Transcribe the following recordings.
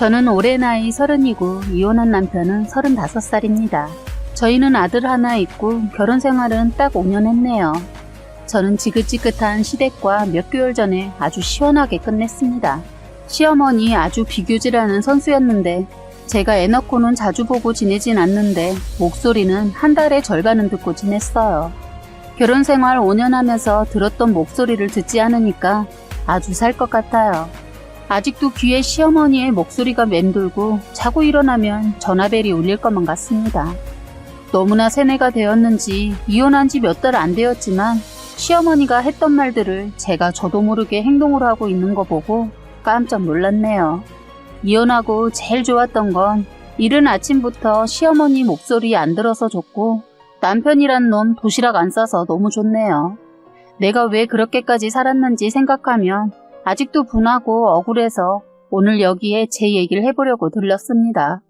저는 올해 나이 30이고 이혼한 남편은 35살입니다. 저희는 아들 하나 있고 결혼 생활은 딱 5년 했네요. 저는 지긋지긋한 시댁과 몇 개월 전에 아주 시원하게 끝냈습니다. 시어머니 아주 비교질하는 선수였는데 제가 애 낳고는 자주 보고 지내진 않는데 목소리는 한 달에 절반은 듣고 지냈어요. 결혼 생활 5년 하면서 들었던 목소리를 듣지 않으니까 아주 살 것 같아요. 아직도 귀에 시어머니의 목소리가 맴돌고 자고 일어나면 전화벨이 울릴 것만 같습니다. 너무나 세뇌가 되었는지 이혼한 지 몇 달 안 되었지만 시어머니가 했던 말들을 제가 저도 모르게 행동을 하고 있는 거 보고 깜짝 놀랐네요. 이혼하고 제일 좋았던 건 이른 아침부터 시어머니 목소리 안 들어서 좋고 남편이란 놈 도시락 안 싸서 너무 좋네요. 내가 왜 그렇게까지 살았는지 생각하면 아직도 분하고 억울해서 오늘 여기에 제 얘기를 해보려고 들렀습니다.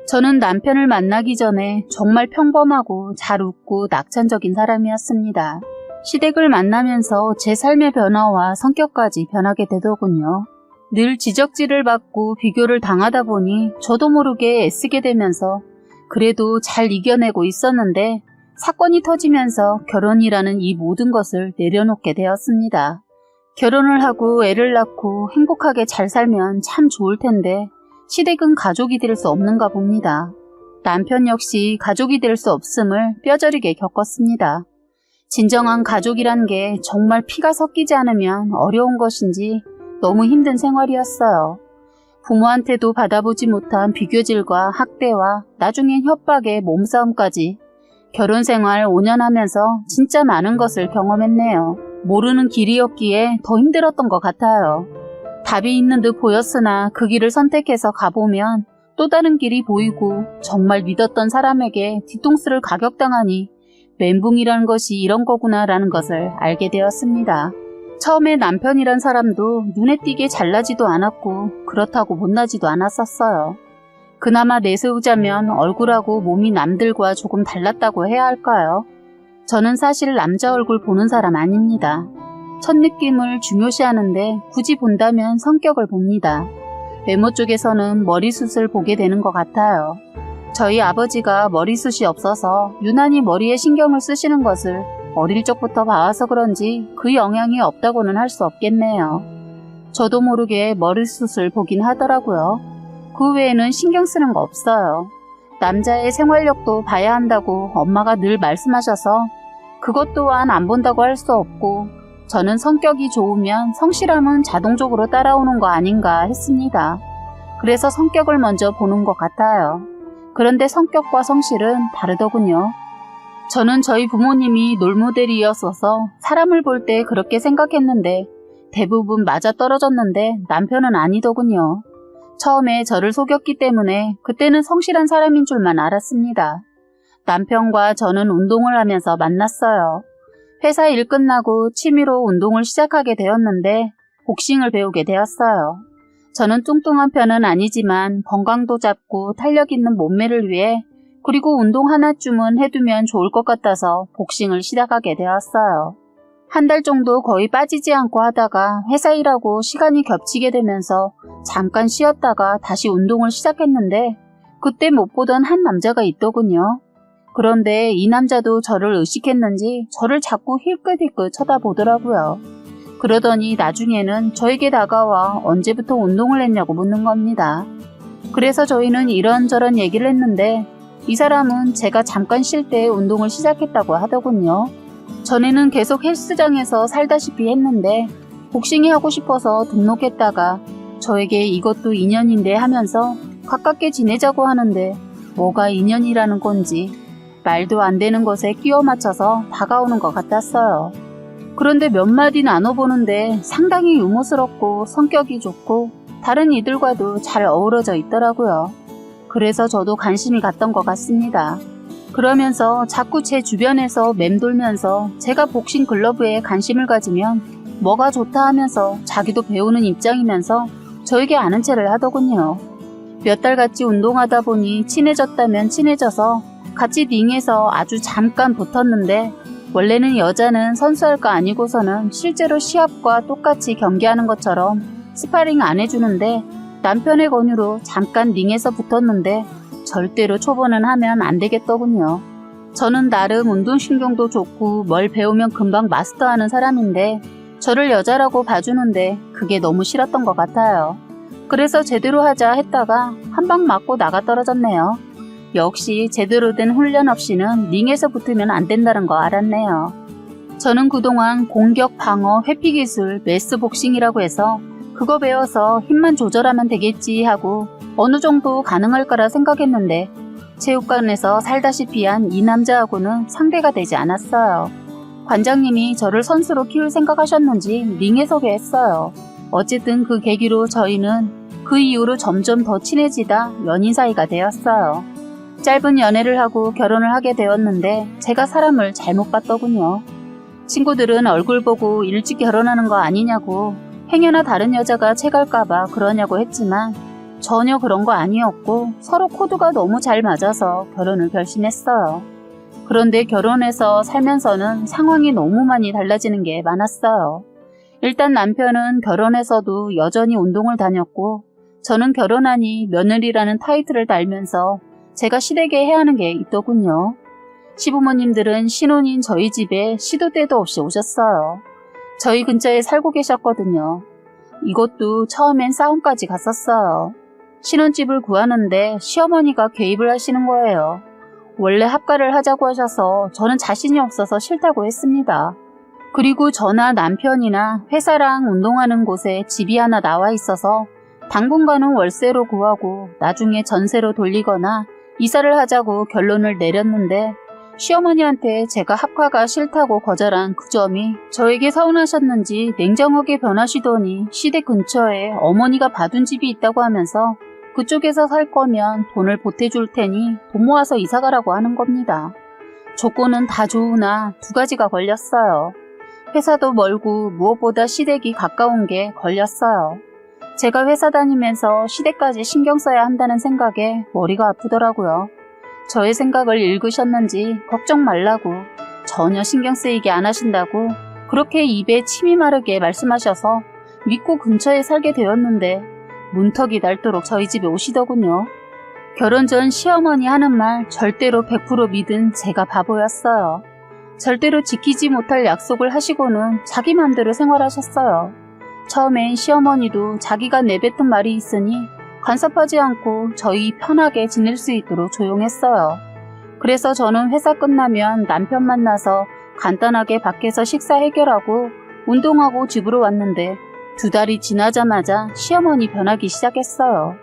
저는 남편을 만나기 전에 정말 평범하고 잘 웃고 낙천적인 사람이었습니다. 시댁을 만나면서 제 삶의 변화와 성격까지 변하게 되더군요. 늘 지적질을 받고 비교를 당하다 보니 저도 모르게 애쓰게 되면서 그래도 잘 이겨내고 있었는데 사건이 터지면서 결혼이라는 이 모든 것을 내려놓게 되었습니다. 결혼을 하고 애를 낳고 행복하게 잘 살면 참 좋을 텐데 시댁은 가족이 될 수 없는가 봅니다. 남편 역시 가족이 될 수 없음을 뼈저리게 겪었습니다. 진정한 가족이란 게 정말 피가 섞이지 않으면 어려운 것인지 너무 힘든 생활이었어요. 부모한테도 받아보지 못한 비교질과 학대와 나중엔 협박에 몸싸움까지 결혼 생활 5년 하면서 진짜 많은 것을 경험했네요. 모르는 길이었기에 더 힘들었던 것 같아요. 답이 있는 듯 보였으나 그 길을 선택해서 가보면 또 다른 길이 보이고 정말 믿었던 사람에게 뒤통수를 가격당하니 멘붕이라는 것이 이런 거구나라는 것을 알게 되었습니다. 처음에 남편이란 사람도 눈에 띄게 잘나지도 않았고 그렇다고 못나지도 않았었어요. 그나마 내세우자면 얼굴하고 몸이 남들과 조금 달랐다고 해야 할까요? 저는 사실 남자 얼굴 보는 사람 아닙니다. 첫 느낌을 중요시하는데 굳이 본다면 성격을 봅니다. 외모 쪽에서는 머리숱을 보게 되는 것 같아요. 저희 아버지가 머리숱이 없어서 유난히 머리에 신경을 쓰시는 것을 어릴 적부터 봐와서 그런지 그 영향이 없다고는 할 수 없겠네요. 저도 모르게 머리숱을 보긴 하더라고요. 그 외에는 신경 쓰는 거 없어요. 남자의 생활력도 봐야 한다고 엄마가 늘 말씀하셔서 그것 또한 안 본다고 할 수 없고 저는 성격이 좋으면 성실함은 자동적으로 따라오는 거 아닌가 했습니다. 그래서 성격을 먼저 보는 것 같아요. 그런데 성격과 성실은 다르더군요. 저는 저희 부모님이 롤모델이었어서 사람을 볼 때 그렇게 생각했는데 대부분 맞아떨어졌는데 남편은 아니더군요. 처음에 저를 속였기 때문에 그때는 성실한 사람인 줄만 알았습니다. 남편과 저는 운동을 하면서 만났어요. 회사 일 끝나고 취미로 운동을 시작하게 되었는데 복싱을 배우게 되었어요. 저는 뚱뚱한 편은 아니지만 건강도 잡고 탄력 있는 몸매를 위해 그리고 운동 하나쯤은 해두면 좋을 것 같아서 복싱을 시작하게 되었어요. 한 달 정도 거의 빠지지 않고 하다가 회사 일하고 시간이 겹치게 되면서 잠깐 쉬었다가 다시 운동을 시작했는데 그때 못 보던 한 남자가 있더군요. 그런데 이 남자도 저를 의식했는지 저를 자꾸 힐끗힐끗 쳐다보더라고요. 그러더니 나중에는 저에게 다가와 언제부터 운동을 했냐고 묻는 겁니다. 그래서 저희는 이런저런 얘기를 했는데 이 사람은 제가 잠깐 쉴 때 운동을 시작했다고 하더군요. 전에는 계속 헬스장에서 살다시피 했는데 복싱이 하고 싶어서 등록했다가 저에게 이것도 인연인데 하면서 가깝게 지내자고 하는데 뭐가 인연이라는 건지 말도 안 되는 것에 끼워 맞춰서 다가오는 것 같았어요. 그런데 몇 마디 나눠보는데 상당히 유머스럽고 성격이 좋고 다른 이들과도 잘 어우러져 있더라고요. 그래서 저도 관심이 갔던 것 같습니다. 그러면서 자꾸 제 주변에서 맴돌면서 제가 복싱 글러브에 관심을 가지면 뭐가 좋다 하면서 자기도 배우는 입장이면서 저에게 아는 체를 하더군요. 몇 달 같이 운동하다 보니 친해졌다면 친해져서 같이 링에서 아주 잠깐 붙었는데 원래는 여자는 선수할 거 아니고서는 실제로 시합과 똑같이 경기하는 것처럼 스파링 안 해주는데 남편의 권유로 잠깐 링에서 붙었는데 절대로 초보는 하면 안 되겠더군요. 저는 나름 운동신경도 좋고 뭘 배우면 금방 마스터하는 사람인데 저를 여자라고 봐주는데 그게 너무 싫었던 것 같아요. 그래서 제대로 하자 했다가 한 방 맞고 나가 떨어졌네요. 역시 제대로 된 훈련 없이는 링에서 붙으면 안 된다는 거 알았네요. 저는 그동안 공격, 방어, 회피 기술, 매스 복싱이라고 해서 그거 배워서 힘만 조절하면 되겠지 하고 어느 정도 가능할 거라 생각했는데 체육관에서 살다시피 한 이 남자하고는 상대가 되지 않았어요. 관장님이 저를 선수로 키울 생각하셨는지 링에 서게 했어요. 어쨌든 그 계기로 저희는 그 이후로 점점 더 친해지다 연인 사이가 되었어요. 짧은 연애를 하고 결혼을 하게 되었는데 제가 사람을 잘못 봤더군요. 친구들은 얼굴 보고 일찍 결혼하는 거 아니냐고 행여나 다른 여자가 채갈까봐 그러냐고 했지만 전혀 그런 거 아니었고 서로 코드가 너무 잘 맞아서 결혼을 결심했어요. 그런데 결혼해서 살면서는 상황이 너무 많이 달라지는 게 많았어요. 일단 남편은 결혼해서도 여전히 운동을 다녔고 저는 결혼하니 며느리라는 타이틀을 달면서 제가 시댁에 해야 하는 게 있더군요. 시부모님들은 신혼인 저희 집에 시도 때도 없이 오셨어요. 저희 근처에 살고 계셨거든요. 이것도 처음엔 싸움까지 갔었어요. 신혼집을 구하는데 시어머니가 개입을 하시는 거예요. 원래 합가를 하자고 하셔서 저는 자신이 없어서 싫다고 했습니다. 그리고 저나 남편이나 회사랑 운동하는 곳에 집이 하나 나와 있어서 당분간은 월세로 구하고 나중에 전세로 돌리거나 이사를 하자고 결론을 내렸는데 시어머니한테 제가 합가가 싫다고 거절한 그 점이 저에게 서운하셨는지 냉정하게 변하시더니 시댁 근처에 어머니가 봐둔 집이 있다고 하면서 그쪽에서 살 거면 돈을 보태줄 테니 돈 모아서 이사가라고 하는 겁니다. 조건은 다 좋으나 두 가지가 걸렸어요. 회사도 멀고 무엇보다 시댁이 가까운 게 걸렸어요. 제가 회사 다니면서 시댁까지 신경 써야 한다는 생각에 머리가 아프더라고요. 저의 생각을 읽으셨는지 걱정 말라고 전혀 신경 쓰이게 안 하신다고 그렇게 입에 침이 마르게 말씀하셔서 믿고 근처에 살게 되었는데 문턱이 닳도록 저희 집에 오시더군요. 결혼 전 시어머니 하는 말 절대로 100% 믿은 제가 바보였어요. 절대로 지키지 못할 약속을 하시고는 자기 맘대로 생활하셨어요. 처음엔 시어머니도 자기가 내뱉은 말이 있으니 간섭하지 않고 저희 편하게 지낼 수 있도록 조용했어요. 그래서 저는 회사 끝나면 남편 만나서 간단하게 밖에서 식사 해결하고 운동하고 집으로 왔는데 2달이 지나자마자 시어머니 변하기 시작했어요.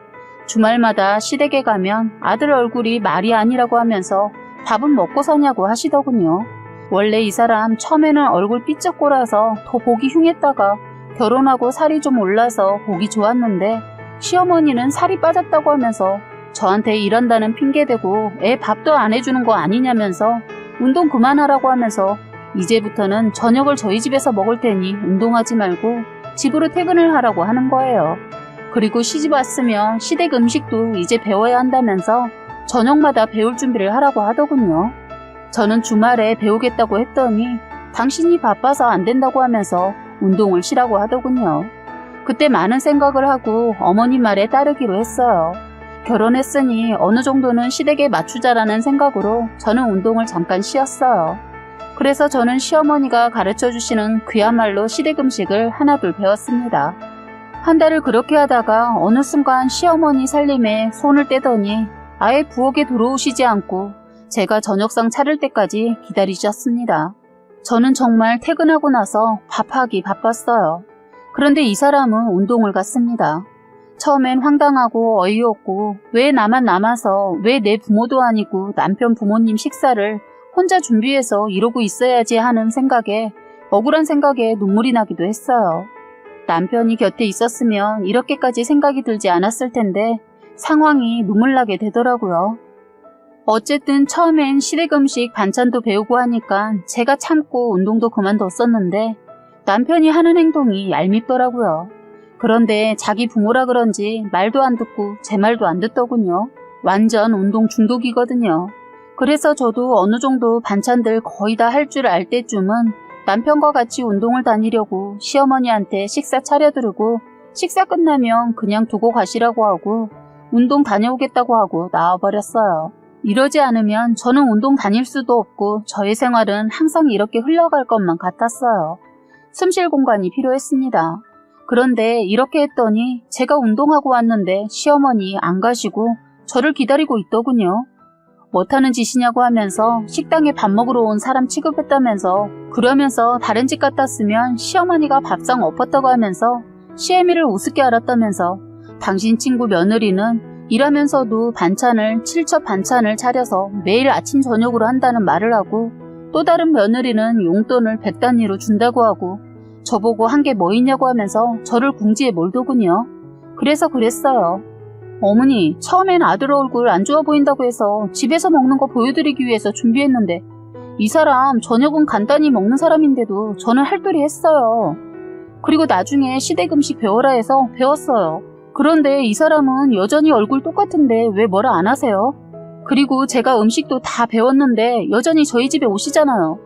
주말마다 시댁에 가면 아들 얼굴이 말이 아니라고 하면서 밥은 먹고 사냐고 하시더군요. 원래 이 사람 처음에는 얼굴 삐쩍꼬라서 더 보기 흉했다가 결혼하고 살이 좀 올라서 보기 좋았는데 시어머니는 살이 빠졌다고 하면서 저한테 일한다는 핑계대고 애 밥도 안 해주는 거 아니냐면서 운동 그만하라고 하면서 이제부터는 저녁을 저희 집에서 먹을 테니 운동하지 말고 집으로 퇴근을 하라고 하는 거예요. 그리고 시집 왔으면 시댁 음식도 이제 배워야 한다면서 저녁마다 배울 준비를 하라고 하더군요. 저는 주말에 배우겠다고 했더니 당신이 바빠서 안 된다고 하면서 운동을 쉬라고 하더군요. 그때 많은 생각을 하고 어머니 말에 따르기로 했어요. 결혼했으니 어느 정도는 시댁에 맞추자라는 생각으로 저는 운동을 잠깐 쉬었어요. 그래서 저는 시어머니가 가르쳐주시는 그야말로 시댁 음식을 하나둘 배웠습니다. 한 달을 그렇게 하다가 어느 순간 시어머니 살림에 손을 떼더니 아예 부엌에 들어오시지 않고 제가 저녁상 차릴 때까지 기다리셨습니다. 저는 정말 퇴근하고 나서 밥하기 바빴어요. 그런데 이 사람은 운동을 갔습니다. 처음엔 황당하고 어이없고 왜 나만 남아서 왜 내 부모도 아니고 남편 부모님 식사를 혼자 준비해서 이러고 있어야지 하는 생각에 억울한 생각에 눈물이 나기도 했어요. 남편이 곁에 있었으면 이렇게까지 생각이 들지 않았을 텐데 상황이 눈물 나게 되더라고요. 어쨌든 처음엔 시댁 음식 반찬도 배우고 하니까 제가 참고 운동도 그만뒀었는데 남편이 하는 행동이 얄밉더라고요. 그런데 자기 부모라 그런지 말도 안 듣고 제 말도 안 듣더군요. 완전 운동 중독이거든요. 그래서 저도 어느 정도 반찬들 거의 다 할 줄 알 때쯤은 남편과 같이 운동을 다니려고 시어머니한테 식사 차려드리고 식사 끝나면 그냥 두고 가시라고 하고 운동 다녀오겠다고 하고 나와버렸어요. 이러지 않으면 저는 운동 다닐 수도 없고 저의 생활은 항상 이렇게 흘러갈 것만 같았어요. 숨쉴 공간이 필요했습니다. 그런데 이렇게 했더니 제가 운동하고 왔는데 시어머니 안 가시고 저를 기다리고 있더군요. 못하는 짓이냐고 하면서 식당에 밥 먹으러 온 사람 취급했다면서, 그러면서 다른 집 같았으면 시어머니가 밥상 엎었다고 하면서 시애미를 우습게 알았다면서, 당신 친구 며느리는 일하면서도 반찬을 7첩 반찬을 차려서 매일 아침 저녁으로 한다는 말을 하고, 또 다른 며느리는 용돈을 100단위로 준다고 하고 저보고 한 게 뭐 있냐고 하면서 저를 궁지에 몰더군요. 그래서 그랬어요. 어머니, 처음엔 아들 얼굴 안 좋아 보인다고 해서 집에서 먹는 거 보여드리기 위해서 준비했는데 이 사람 저녁은 간단히 먹는 사람인데도 저는 할도리 했어요. 그리고 나중에 시댁 음식 배워라 해서 배웠어요. 그런데 이 사람은 여전히 얼굴 똑같은데 왜 뭐라 안 하세요? 그리고 제가 음식도 다 배웠는데 여전히 저희 집에 오시잖아요.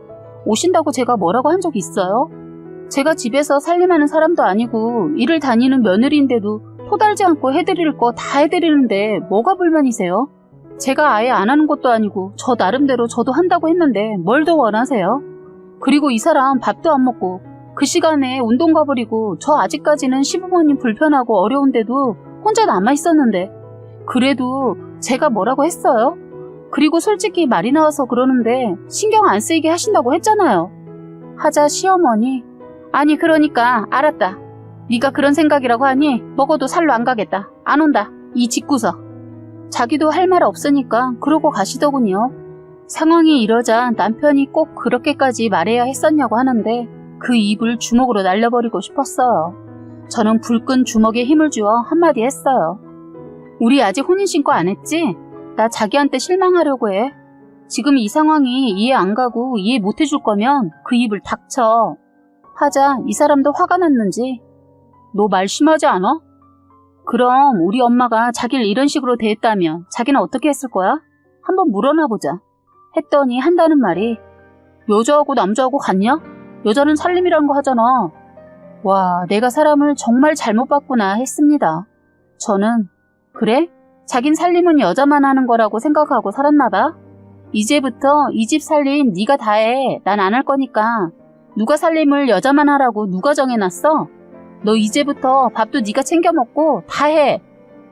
오신다고 제가 뭐라고 한 적 있어요? 제가 집에서 살림하는 사람도 아니고 일을 다니는 며느리인데도 토달지 않고 해드릴 거 다 해드리는데 뭐가 불만이세요? 제가 아예 안 하는 것도 아니고 저 나름대로 저도 한다고 했는데 뭘 더 원하세요? 그리고 이 사람 밥도 안 먹고 그 시간에 운동 가버리고 저 아직까지는 시부모님 불편하고 어려운데도 혼자 남아있었는데 그래도 제가 뭐라고 했어요? 그리고 솔직히 말이 나와서 그러는데 신경 안 쓰이게 하신다고 했잖아요. 하자 시어머니, 아니 그러니까 알았다. 네가 그런 생각이라고 하니 먹어도 살로 안 가겠다. 안 온다. 이 집구석. 자기도 할 말 없으니까 그러고 가시더군요. 상황이 이러자 남편이 꼭 그렇게까지 말해야 했었냐고 하는데 그 입을 주먹으로 날려버리고 싶었어요. 저는 불끈 주먹에 힘을 주어 한마디 했어요. 우리 아직 혼인신고 안 했지? 나 자기한테 실망하려고 해. 지금 이 상황이 이해 안 가고 이해 못 해줄 거면 그 입을 닥쳐. 하자 이 사람도 화가 났는지 너 말 심하지 않아? 그럼 우리 엄마가 자기를 이런 식으로 대했다면 자기는 어떻게 했을 거야? 한번 물어나 보자. 했더니 한다는 말이 여자하고 남자하고 같냐? 여자는 살림이라는 거 하잖아. 와, 내가 사람을 정말 잘못 봤구나 했습니다. 저는 그래? 자긴 살림은 여자만 하는 거라고 생각하고 살았나 봐. 이제부터 이 집 살림 네가 다 해. 난 안 할 거니까. 누가 살림을 여자만 하라고 누가 정해놨어? 너 이제부터 밥도 네가 챙겨 먹고 다 해.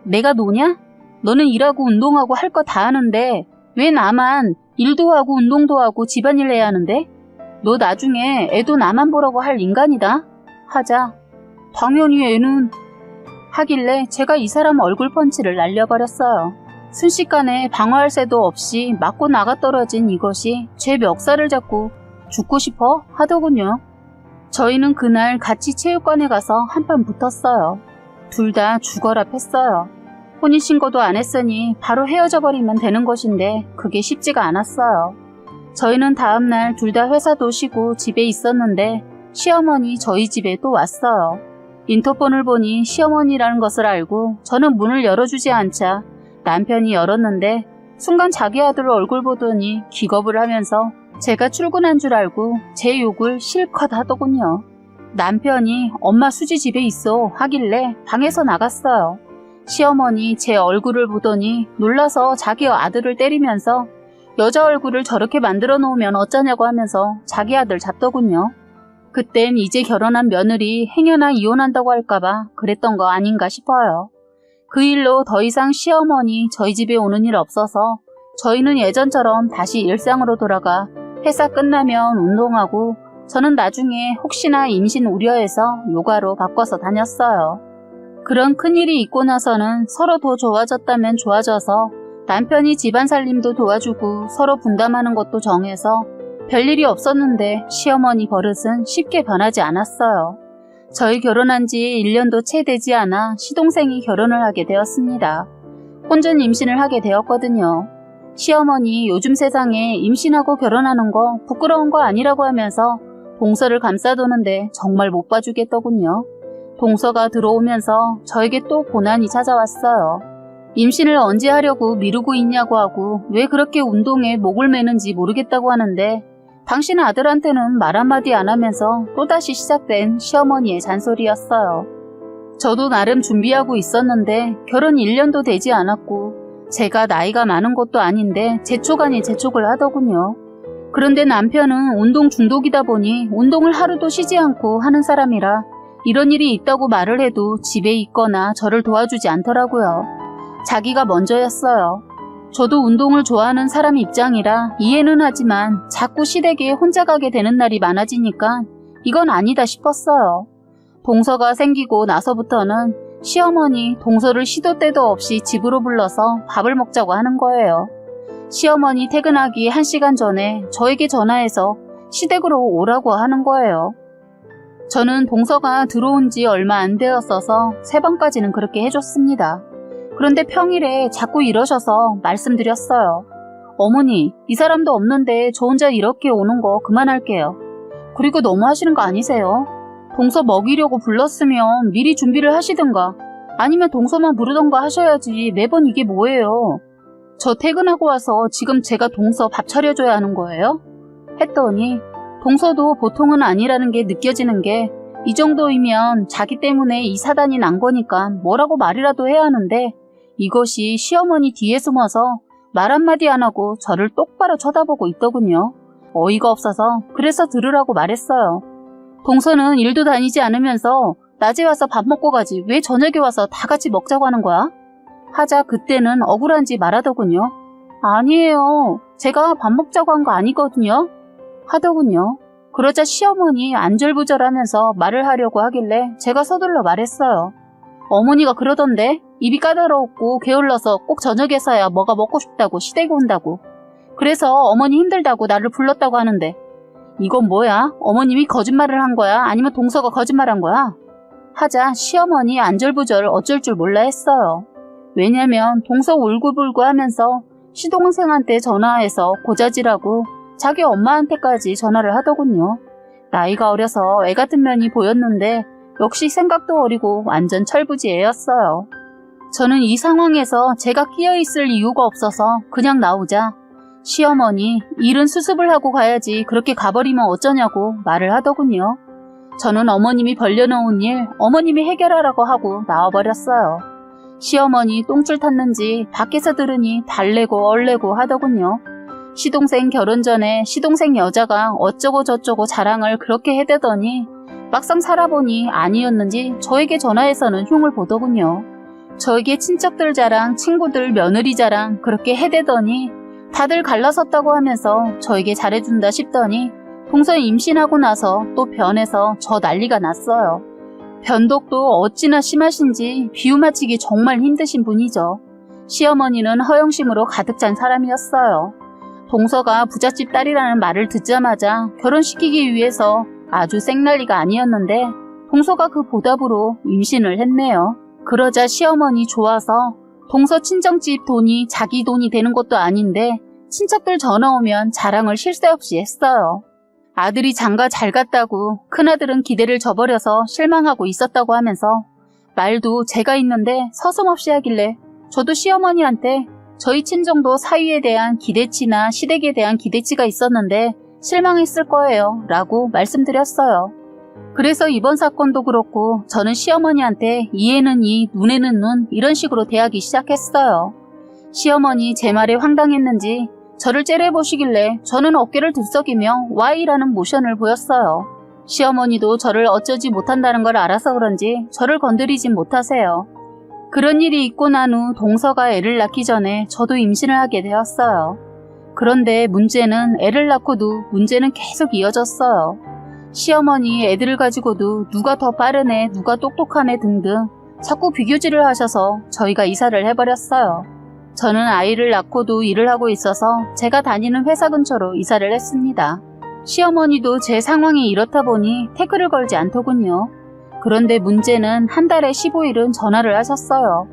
내가 노냐? 너는 일하고 운동하고 할 거 다 하는데 왜 나만 일도 하고 운동도 하고 집안일 해야 하는데? 너 나중에 애도 나만 보라고 할 인간이다. 하자. 당연히 애는. 하길래 제가 이 사람 얼굴 펀치를 날려버렸어요. 순식간에 방어할 새도 없이 맞고 나가떨어진 이것이 제 멱살을 잡고 죽고 싶어 하더군요. 저희는 그날 같이 체육관에 가서 한판 붙었어요. 둘 다 죽어라 팼어요. 혼인신고도 안 했으니 바로 헤어져 버리면 되는 것인데 그게 쉽지가 않았어요. 저희는 다음날 둘 다 회사도 쉬고 집에 있었는데 시어머니 저희 집에 또 왔어요. 인터폰을 보니 시어머니라는 것을 알고 저는 문을 열어주지 않자 남편이 열었는데 순간 자기 아들 얼굴 보더니 기겁을 하면서 제가 출근한 줄 알고 제 욕을 실컷 하더군요. 남편이 엄마 수지 집에 있어 하길래 방에서 나갔어요. 시어머니 제 얼굴을 보더니 놀라서 자기 아들을 때리면서 여자 얼굴을 저렇게 만들어 놓으면 어쩌냐고 하면서 자기 아들 잡더군요. 그땐 이제 결혼한 며느리 행여나 이혼한다고 할까봐 그랬던 거 아닌가 싶어요. 그 일로 더 이상 시어머니 저희 집에 오는 일 없어서 저희는 예전처럼 다시 일상으로 돌아가 회사 끝나면 운동하고 저는 나중에 혹시나 임신 우려해서 요가로 바꿔서 다녔어요. 그런 큰일이 있고 나서는 서로 더 좋아졌다면 좋아져서 남편이 집안 살림도 도와주고 서로 분담하는 것도 정해서 별일이 없었는데 시어머니 버릇은 쉽게 변하지 않았어요. 저희 결혼한 지 1년도 채 되지 않아 시동생이 결혼을 하게 되었습니다. 혼전 임신을 하게 되었거든요. 시어머니 요즘 세상에 임신하고 결혼하는 거 부끄러운 거 아니라고 하면서 동서를 감싸도는데 정말 못 봐주겠더군요. 동서가 들어오면서 저에게 또 고난이 찾아왔어요. 임신을 언제 하려고 미루고 있냐고 하고 왜 그렇게 운동에 목을 매는지 모르겠다고 하는데 당신 아들한테는 말 한마디 안 하면서 또다시 시작된 시어머니의 잔소리였어요. 저도 나름 준비하고 있었는데 결혼 1년도 되지 않았고 제가 나이가 많은 것도 아닌데 재촉 아닌 재촉을 하더군요. 그런데 남편은 운동 중독이다 보니 운동을 하루도 쉬지 않고 하는 사람이라 이런 일이 있다고 말을 해도 집에 있거나 저를 도와주지 않더라고요. 자기가 먼저였어요. 저도 운동을 좋아하는 사람 입장이라 이해는 하지만 자꾸 시댁에 혼자 가게 되는 날이 많아지니까 이건 아니다 싶었어요. 동서가 생기고 나서부터는 시어머니 동서를 시도 때도 없이 집으로 불러서 밥을 먹자고 하는 거예요. 시어머니 퇴근하기 1시간 전에 저에게 전화해서 시댁으로 오라고 하는 거예요. 저는 동서가 들어온 지 얼마 안 되었어서 3번까지는 그렇게 해줬습니다. 그런데 평일에 자꾸 이러셔서 말씀드렸어요. 어머니, 이 사람도 없는데 저 혼자 이렇게 오는 거 그만할게요. 그리고 너무 하시는 거 아니세요? 동서 먹이려고 불렀으면 미리 준비를 하시든가 아니면 동서만 부르던가 하셔야지 매번 이게 뭐예요? 저 퇴근하고 와서 지금 제가 동서 밥 차려줘야 하는 거예요? 했더니 동서도 보통은 아니라는 게 느껴지는 게 이 정도이면 자기 때문에 이 사단이 난 거니까 뭐라고 말이라도 해야 하는데 이것이 시어머니 뒤에 숨어서 말 한마디 안 하고 저를 똑바로 쳐다보고 있더군요. 어이가 없어서 그래서 들으라고 말했어요. 동서는 일도 다니지 않으면서 낮에 와서 밥 먹고 가지 왜 저녁에 와서 다 같이 먹자고 하는 거야? 하자 그때는 억울한지 말하더군요. 아니에요. 제가 밥 먹자고 한 거 아니거든요. 하더군요. 그러자 시어머니 안절부절하면서 말을 하려고 하길래 제가 서둘러 말했어요. 어머니가 그러던데 입이 까다롭고 게을러서 꼭 저녁에서야 뭐가 먹고 싶다고 시댁에 온다고. 그래서 어머니 힘들다고 나를 불렀다고 하는데 이건 뭐야? 어머님이 거짓말을 한 거야? 아니면 동서가 거짓말한 거야? 하자 시어머니 안절부절 어쩔 줄 몰라 했어요. 왜냐면 동서 울고불고 하면서 시동생한테 전화해서 고자질하고 자기 엄마한테까지 전화를 하더군요. 나이가 어려서 애 같은 면이 보였는데 역시 생각도 어리고 완전 철부지 애였어요. 저는 이 상황에서 제가 끼어있을 이유가 없어서 그냥 나오자 시어머니 일은 수습을 하고 가야지 그렇게 가버리면 어쩌냐고 말을 하더군요. 저는 어머님이 벌려놓은 일 어머님이 해결하라고 하고 나와버렸어요. 시어머니 똥줄 탔는지 밖에서 들으니 달래고 얼래고 하더군요. 시동생 결혼 전에 시동생 여자가 어쩌고 저쩌고 자랑을 그렇게 해대더니 막상 살아보니 아니었는지 저에게 전화해서는 흉을 보더군요. 저에게 친척들 자랑, 친구들 며느리 자랑 그렇게 해대더니 다들 갈라섰다고 하면서 저에게 잘해준다 싶더니 동서 임신하고 나서 또 변해서 저 난리가 났어요. 변덕도 어찌나 심하신지 비유 맞히기 정말 힘드신 분이죠. 시어머니는 허영심으로 가득 찬 사람이었어요. 동서가 부잣집 딸이라는 말을 듣자마자 결혼시키기 위해서 아주 생난리가 아니었는데 동서가 그 보답으로 임신을 했네요. 그러자 시어머니 좋아서 동서 친정집 돈이 자기 돈이 되는 것도 아닌데 친척들 전화 오면 자랑을 쉴 새 없이 했어요. 아들이 장가 잘 갔다고 큰아들은 기대를 저버려서 실망하고 있었다고 하면서 말도 제가 있는데 서슴없이 하길래 저도 시어머니한테 저희 친정도 사위에 대한 기대치나 시댁에 대한 기대치가 있었는데 실망했을 거예요 라고 말씀드렸어요. 그래서 이번 사건도 그렇고 저는 시어머니한테 이에는 이, 눈에는 눈 이런 식으로 대하기 시작했어요. 시어머니 제 말에 황당했는지 저를 째려보시길래 저는 어깨를 들썩이며 Y라는 모션을 보였어요. 시어머니도 저를 어쩌지 못한다는 걸 알아서 그런지 저를 건드리진 못하세요. 그런 일이 있고 난 후 동서가 애를 낳기 전에 저도 임신을 하게 되었어요. 그런데 문제는 애를 낳고도 문제는 계속 이어졌어요. 시어머니 애들을 가지고도 누가 더 빠른 애, 누가 똑똑한 애 등등 자꾸 비교질을 하셔서 저희가 이사를 해버렸어요. 저는 아이를 낳고도 일을 하고 있어서 제가 다니는 회사 근처로 이사를 했습니다. 시어머니도 제 상황이 이렇다 보니 태클을 걸지 않더군요. 그런데 문제는 한 달에 15일은 전화를 하셨어요.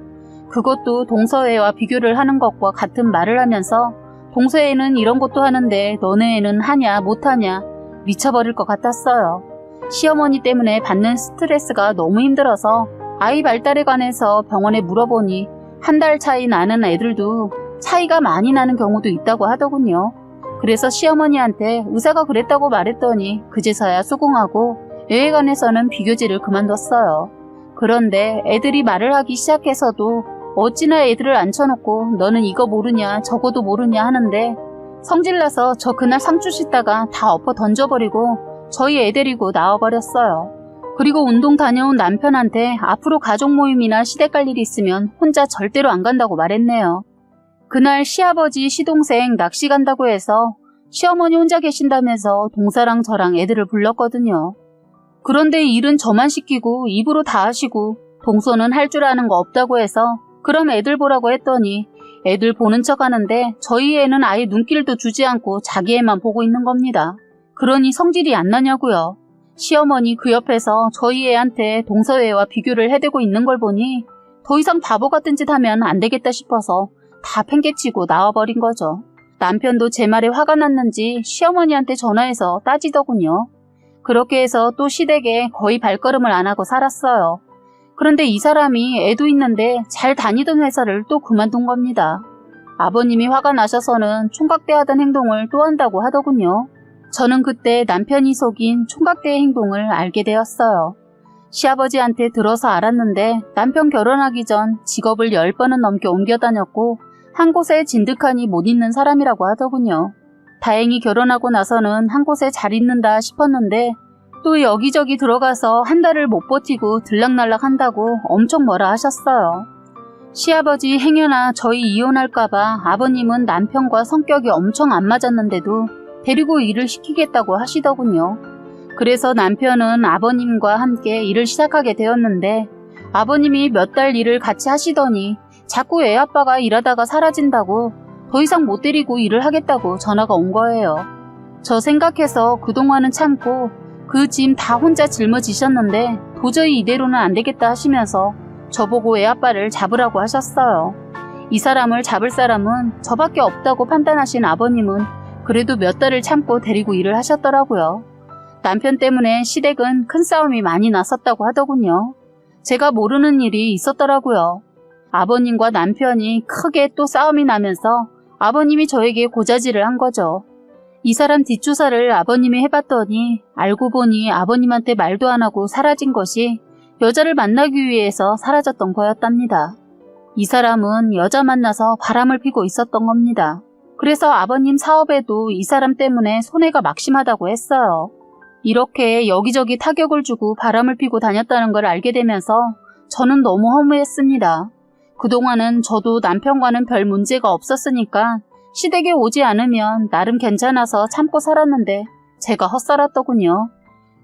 그것도 동서애와 비교를 하는 것과 같은 말을 하면서 동서애는 이런 것도 하는데 너네 애는 하냐 못하냐 미쳐버릴 것 같았어요. 시어머니 때문에 받는 스트레스가 너무 힘들어서 아이 발달에 관해서 병원에 물어보니 한 달 차이 나는 애들도 차이가 많이 나는 경우도 있다고 하더군요. 그래서 시어머니한테 의사가 그랬다고 말했더니 그제서야 수긍하고 애에 관해서는 비교질을 그만뒀어요. 그런데 애들이 말을 하기 시작해서도 어찌나 애들을 앉혀놓고 너는 이거 모르냐 저거도 모르냐 하는데 성질나서 저 그날 상추 씻다가 다 엎어 던져버리고 저희 애 데리고 나와버렸어요. 그리고 운동 다녀온 남편한테 앞으로 가족 모임이나 시댁 갈 일이 있으면 혼자 절대로 안 간다고 말했네요. 그날 시아버지 시동생 낚시 간다고 해서 시어머니 혼자 계신다면서 동사랑 저랑 애들을 불렀거든요. 그런데 일은 저만 시키고 입으로 다 하시고 동서는 할 줄 아는 거 없다고 해서 그럼 애들 보라고 했더니 애들 보는 척 하는데 저희 애는 아예 눈길도 주지 않고 자기 애만 보고 있는 겁니다. 그러니 성질이 안 나냐고요. 시어머니 그 옆에서 저희 애한테 동서 애와 비교를 해대고 있는 걸 보니 더 이상 바보 같은 짓 하면 안 되겠다 싶어서 다 팽개치고 나와버린 거죠. 남편도 제 말에 화가 났는지 시어머니한테 전화해서 따지더군요. 그렇게 해서 또 시댁에 거의 발걸음을 안 하고 살았어요. 그런데 이 사람이 애도 있는데 잘 다니던 회사를 또 그만둔 겁니다. 아버님이 화가 나셔서는 총각대하던 행동을 또 한다고 하더군요. 저는 그때 남편이 속인 총각대의 행동을 알게 되었어요. 시아버지한테 들어서 알았는데 남편 결혼하기 전 직업을 10번은 넘게 옮겨 다녔고 한 곳에 진득하니 못 있는 사람이라고 하더군요. 다행히 결혼하고 나서는 한 곳에 잘 있는다 싶었는데 또 여기저기 들어가서 한 달을 못 버티고 들락날락 한다고 엄청 뭐라 하셨어요. 시아버지 행여나 저희 이혼할까봐 아버님은 남편과 성격이 엄청 안 맞았는데도 데리고 일을 시키겠다고 하시더군요. 그래서 남편은 아버님과 함께 일을 시작하게 되었는데 아버님이 몇 달 일을 같이 하시더니 자꾸 애 아빠가 일하다가 사라진다고 더 이상 못 데리고 일을 하겠다고 전화가 온 거예요. 저 생각해서 그동안은 참고 그 짐 다 혼자 짊어지셨는데 도저히 이대로는 안 되겠다 하시면서 저보고 애 아빠를 잡으라고 하셨어요. 이 사람을 잡을 사람은 저밖에 없다고 판단하신 아버님은 그래도 몇 달을 참고 데리고 일을 하셨더라고요. 남편 때문에 시댁은 큰 싸움이 많이 났었다고 하더군요. 제가 모르는 일이 있었더라고요. 아버님과 남편이 크게 또 싸움이 나면서 아버님이 저에게 고자질을 한 거죠. 이 사람 뒷조사를 아버님이 해봤더니 알고 보니 아버님한테 말도 안 하고 사라진 것이 여자를 만나기 위해서 사라졌던 거였답니다. 이 사람은 여자 만나서 바람을 피고 있었던 겁니다. 그래서 아버님 사업에도 이 사람 때문에 손해가 막심하다고 했어요. 이렇게 여기저기 타격을 주고 바람을 피고 다녔다는 걸 알게 되면서 저는 너무 허무했습니다. 그동안은 저도 남편과는 별 문제가 없었으니까 시댁에 오지 않으면 나름 괜찮아서 참고 살았는데 제가 헛살았더군요.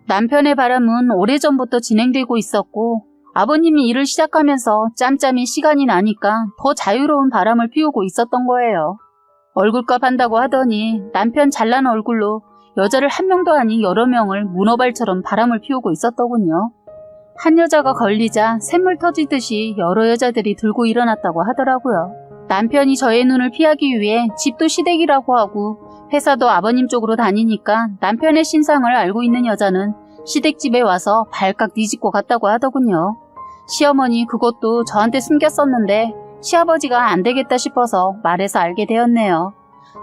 남편의 바람은 오래전부터 진행되고 있었고 아버님이 일을 시작하면서 짬짬이 시간이 나니까 더 자유로운 바람을 피우고 있었던 거예요. 얼굴값 한다고 하더니 남편 잘난 얼굴로 여자를 한 명도 아닌 여러 명을 문어발처럼 바람을 피우고 있었더군요. 한 여자가 걸리자 샘물 터지듯이 여러 여자들이 들고 일어났다고 하더라고요. 남편이 저의 눈을 피하기 위해 집도 시댁이라고 하고 회사도 아버님 쪽으로 다니니까 남편의 신상을 알고 있는 여자는 시댁집에 와서 발칵 뒤집고 갔다고 하더군요. 시어머니 그것도 저한테 숨겼었는데 시아버지가 안 되겠다 싶어서 말해서 알게 되었네요.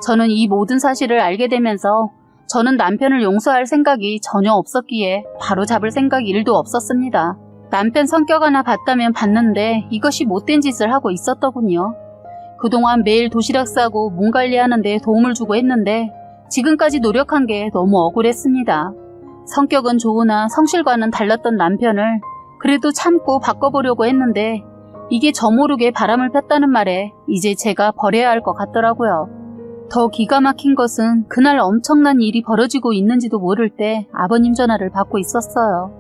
저는 이 모든 사실을 알게 되면서 저는 남편을 용서할 생각이 전혀 없었기에 바로 잡을 생각 1도 없었습니다. 남편 성격 하나 봤다면 봤는데 이것이 못된 짓을 하고 있었더군요. 그동안 매일 도시락 싸고 몸 관리하는 데 도움을 주고 했는데 지금까지 노력한 게 너무 억울했습니다. 성격은 좋으나 성실과는 달랐던 남편을 그래도 참고 바꿔보려고 했는데 이게 저 모르게 바람을 폈다는 말에 이제 제가 버려야 할 것 같더라고요. 더 기가 막힌 것은 그날 엄청난 일이 벌어지고 있는지도 모를 때 아버님 전화를 받고 있었어요.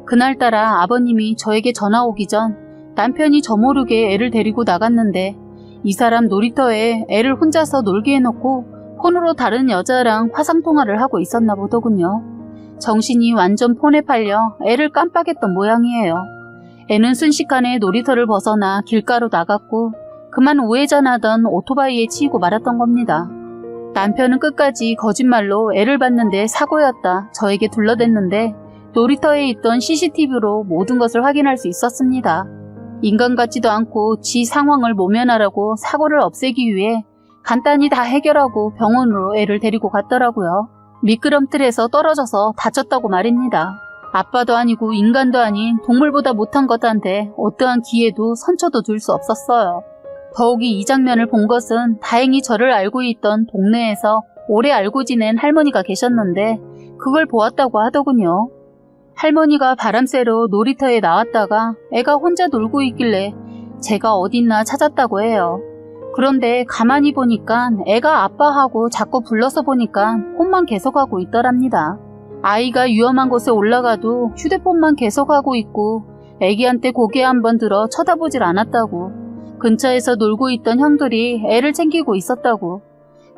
그날따라 아버님이 저에게 전화 오기 전 남편이 저 모르게 애를 데리고 나갔는데 이 사람 놀이터에 애를 혼자서 놀게 해놓고 폰으로 다른 여자랑 화상통화를 하고 있었나 보더군요. 정신이 완전 폰에 팔려 애를 깜빡했던 모양이에요. 애는 순식간에 놀이터를 벗어나 길가로 나갔고 그만 우회전하던 오토바이에 치이고 말았던 겁니다. 남편은 끝까지 거짓말로 애를 봤는데 사고였다 저에게 둘러댔는데 놀이터에 있던 CCTV로 모든 것을 확인할 수 있었습니다. 인간 같지도 않고 지 상황을 모면하라고 사고를 없애기 위해 간단히 다 해결하고 병원으로 애를 데리고 갔더라고요. 미끄럼틀에서 떨어져서 다쳤다고 말입니다. 아빠도 아니고 인간도 아닌 동물보다 못한 것한테 어떠한 기회도 선처도 줄 수 없었어요. 더욱이 이 장면을 본 것은 다행히 저를 알고 있던 동네에서 오래 알고 지낸 할머니가 계셨는데 그걸 보았다고 하더군요. 할머니가 바람 쐬러 놀이터에 나왔다가 애가 혼자 놀고 있길래 제가 어딨나 찾았다고 해요. 그런데 가만히 보니까 애가 아빠하고 자꾸 불러서 보니까 폰만 계속하고 있더랍니다. 아이가 위험한 곳에 올라가도 휴대폰만 계속하고 있고 애기한테 고개 한번 들어 쳐다보질 않았다고, 근처에서 놀고 있던 형들이 애를 챙기고 있었다고,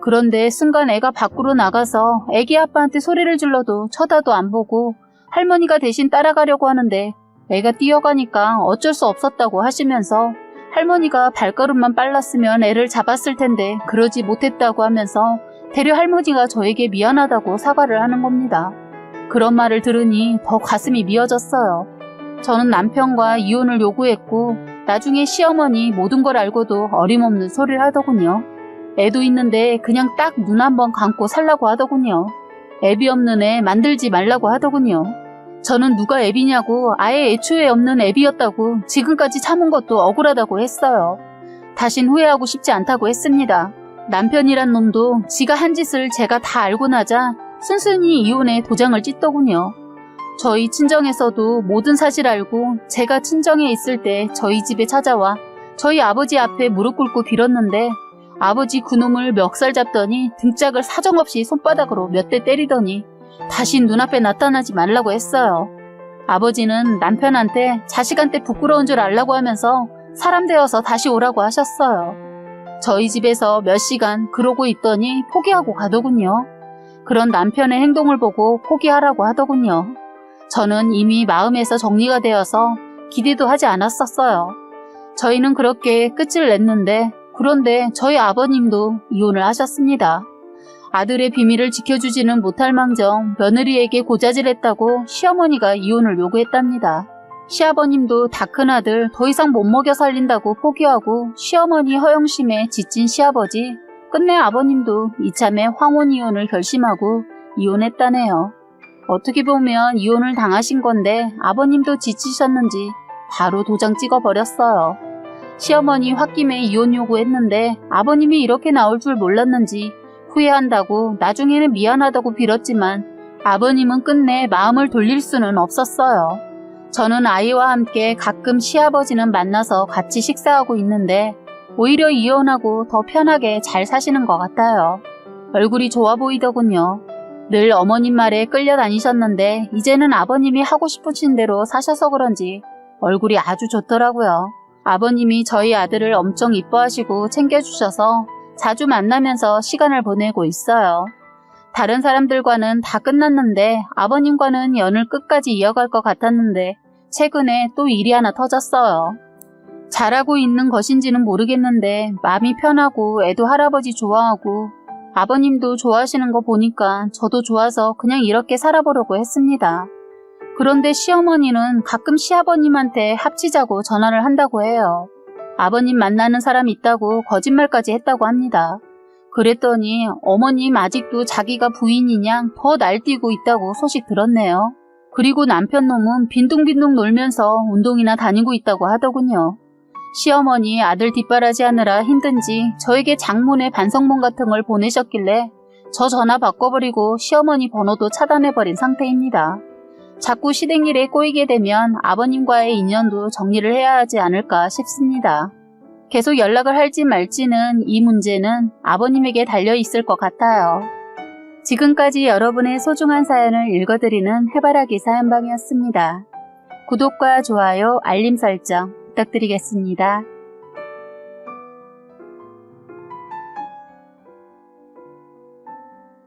그런데 순간 애가 밖으로 나가서 애기 아빠한테 소리를 질러도 쳐다도 안 보고 할머니가 대신 따라가려고 하는데 애가 뛰어가니까 어쩔 수 없었다고 하시면서 할머니가 발걸음만 빨랐으면 애를 잡았을 텐데 그러지 못했다고 하면서 대려 할머니가 저에게 미안하다고 사과를 하는 겁니다. 그런 말을 들으니 더 가슴이 미어졌어요. 저는 남편과 이혼을 요구했고 나중에 시어머니 모든 걸 알고도 어림없는 소리를 하더군요. 애도 있는데 그냥 딱 눈 한번 감고 살라고 하더군요. 애비 없는 애 만들지 말라고 하더군요. 저는 누가 애비냐고 아예 애초에 없는 애비였다고 지금까지 참은 것도 억울하다고 했어요. 다신 후회하고 싶지 않다고 했습니다. 남편이란 놈도 지가 한 짓을 제가 다 알고 나자 순순히 이혼에 도장을 찍더군요. 저희 친정에서도 모든 사실 알고 제가 친정에 있을 때 저희 집에 찾아와 저희 아버지 앞에 무릎 꿇고 빌었는데 아버지 그놈을 멱살 잡더니 등짝을 사정없이 손바닥으로 몇 대 때리더니 다시 눈앞에 나타나지 말라고 했어요. 아버지는 남편한테 자식한테 부끄러운 줄 알라고 하면서 사람 되어서 다시 오라고 하셨어요. 저희 집에서 몇 시간 그러고 있더니 포기하고 가더군요. 그런 남편의 행동을 보고 포기하라고 하더군요. 저는 이미 마음에서 정리가 되어서 기대도 하지 않았었어요. 저희는 그렇게 끝을 냈는데 그런데 저희 아버님도 이혼을 하셨습니다. 아들의 비밀을 지켜주지는 못할 망정 며느리에게 고자질했다고 시어머니가 이혼을 요구했답니다. 시아버님도 다 큰 아들 더 이상 못 먹여 살린다고 포기하고 시어머니 허영심에 지친 시아버지, 끝내 아버님도 이참에 황혼 이혼을 결심하고 이혼했다네요. 어떻게 보면 이혼을 당하신 건데 아버님도 지치셨는지 바로 도장 찍어버렸어요. 시어머니 홧김에 이혼 요구했는데 아버님이 이렇게 나올 줄 몰랐는지 후회한다고 나중에는 미안하다고 빌었지만 아버님은 끝내 마음을 돌릴 수는 없었어요. 저는 아이와 함께 가끔 시아버지는 만나서 같이 식사하고 있는데 오히려 이혼하고 더 편하게 잘 사시는 것 같아요. 얼굴이 좋아 보이더군요. 늘 어머님 말에 끌려다니셨는데 이제는 아버님이 하고 싶으신 대로 사셔서 그런지 얼굴이 아주 좋더라고요. 아버님이 저희 아들을 엄청 이뻐하시고 챙겨주셔서 자주 만나면서 시간을 보내고 있어요. 다른 사람들과는 다 끝났는데 아버님과는 연을 끝까지 이어갈 것 같았는데 최근에 또 일이 하나 터졌어요. 잘하고 있는 것인지는 모르겠는데 마음이 편하고 애도 할아버지 좋아하고 아버님도 좋아하시는 거 보니까 저도 좋아서 그냥 이렇게 살아보려고 했습니다. 그런데 시어머니는 가끔 시아버님한테 합치자고 전화를 한다고 해요. 아버님 만나는 사람 있다고 거짓말까지 했다고 합니다. 그랬더니 어머님 아직도 자기가 부인이냐 더 날뛰고 있다고 소식 들었네요. 그리고 남편 놈은 빈둥빈둥 놀면서 운동이나 다니고 있다고 하더군요. 시어머니 아들 뒷바라지 하느라 힘든지 저에게 장문의 반성문 같은 걸 보내셨길래 저 전화 바꿔버리고 시어머니 번호도 차단해버린 상태입니다. 자꾸 시댁일에 꼬이게 되면 아버님과의 인연도 정리를 해야 하지 않을까 싶습니다. 계속 연락을 할지 말지는 이 문제는 아버님에게 달려있을 것 같아요. 지금까지 여러분의 소중한 사연을 읽어드리는 해바라기 사연방이었습니다. 구독과 좋아요, 알림 설정 부탁드리겠습니다.